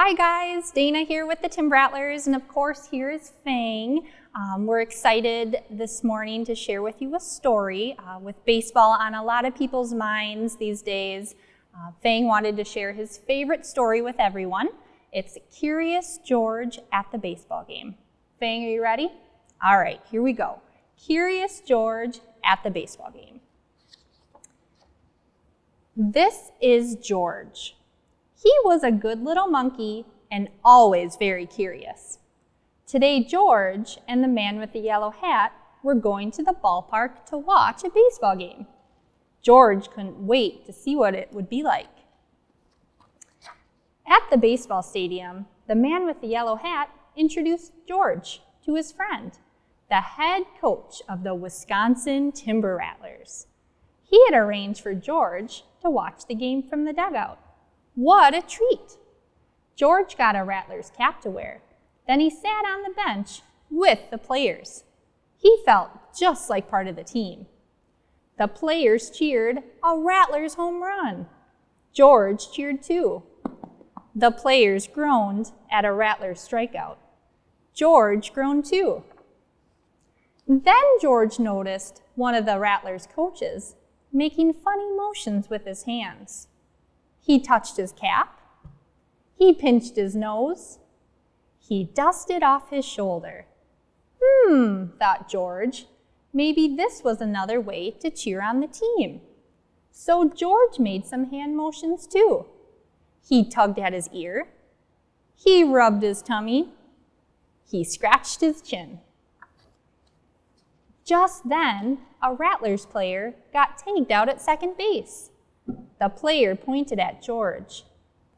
Hi guys, Dayna here with the Rattlers, and of course here is Fang. We're excited this morning to share with you a story. With baseball on a lot of people's minds these days, Fang wanted to share his favorite story with everyone. It's Curious George at the baseball game. Fang, are you ready? All right, here we go. Curious George at the baseball game. This is George. He was a good little monkey and always very curious. Today, George and the man with the yellow hat were going to the ballpark to watch a baseball game. George couldn't wait to see what it would be like. At the baseball stadium, the man with the yellow hat introduced George to his friend, the head coach of the Wisconsin Timber Rattlers. He had arranged for George to watch the game from the dugout. What a treat! George got a Rattler's cap to wear. Then he sat on the bench with the players. He felt just like part of the team. The players cheered a Rattler's home run. George cheered too. The players groaned at a Rattler's strikeout. George groaned too. Then George noticed one of the Rattlers' coaches making funny motions with his hands. He touched his cap. He pinched his nose. He dusted off his shoulder. Thought George. Maybe this was another way to cheer on the team. So George made some hand motions too. He tugged at his ear. He rubbed his tummy. He scratched his chin. Just then, a Rattlers player got tagged out at second base. The player pointed at George.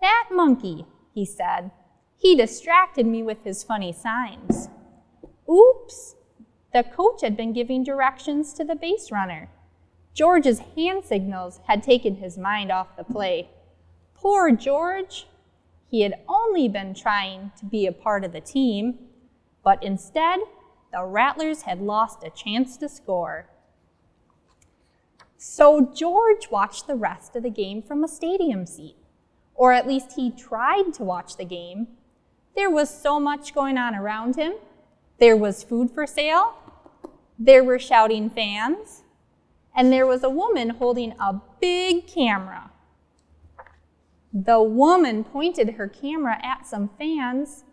"That monkey," he said. "He distracted me with his funny signs." Oops! The coach had been giving directions to the base runner. George's hand signals had taken his mind off the play. Poor George! He had only been trying to be a part of the team, but instead, the Rattlers had lost a chance to score. So George watched the rest of the game from a stadium seat, or at least he tried to watch the game. There was so much going on around him. There was food for sale, there were shouting fans, and there was a woman holding a big camera. The woman pointed her camera at some fans,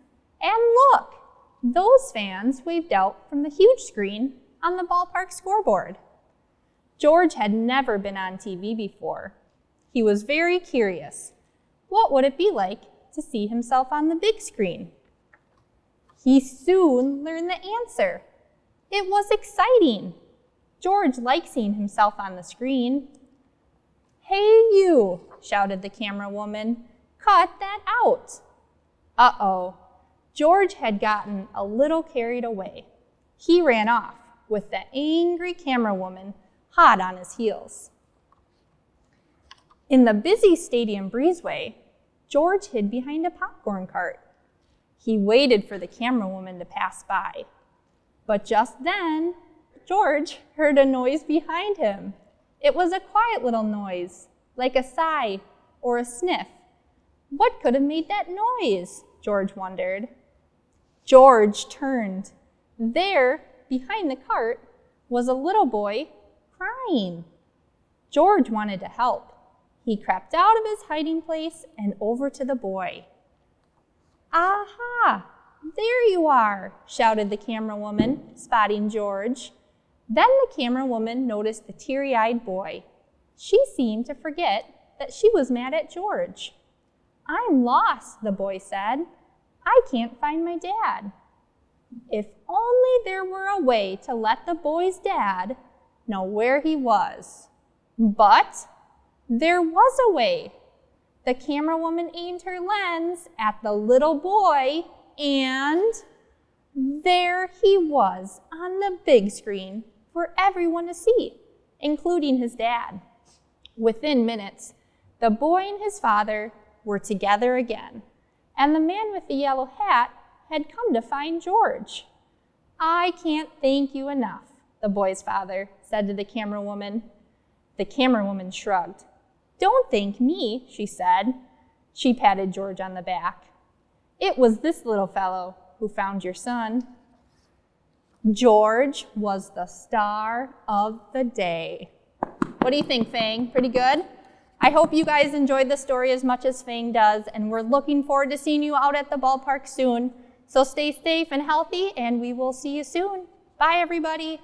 and look, those fans waved out from the huge screen on the ballpark scoreboard. George had never been on TV before. He was very curious. What would it be like to see himself on the big screen? He soon learned the answer. It was exciting. George liked seeing himself on the screen. "Hey you," shouted the camera woman, "cut that out." Uh-oh, George had gotten a little carried away. He ran off with the angry camera woman hot on his heels. In the busy stadium breezeway, George hid behind a popcorn cart. He waited for the camera woman to pass by. But just then, George heard a noise behind him. It was a quiet little noise, like a sigh or a sniff. What could have made that noise? George wondered. George turned. There, behind the cart, was a little boy crying. George wanted to help. He crept out of his hiding place and over to the boy. "Aha! There you are!" shouted the camera woman, spotting George. Then the camera woman noticed the teary-eyed boy. She seemed to forget that she was mad at George. "I'm lost," the boy said. "I can't find my dad." If only there were a way to let the boy's dad know where he was. But there was a way. The camera woman aimed her lens at the little boy, and there he was on the big screen for everyone to see, including his dad. Within minutes, the boy and his father were together again, and the man with the yellow hat had come to find George. "I can't thank you enough," the boy's father said to the camera woman. The camera woman shrugged. "Don't thank me," she said. She patted George on the back. It was this little fellow who found your son. George was the star of the day. What do you think, Fang? Pretty good? I hope you guys enjoyed the story as much as Fang does, and we're looking forward to seeing you out at the ballpark soon. So stay safe and healthy, and we will see you soon. Bye, everybody.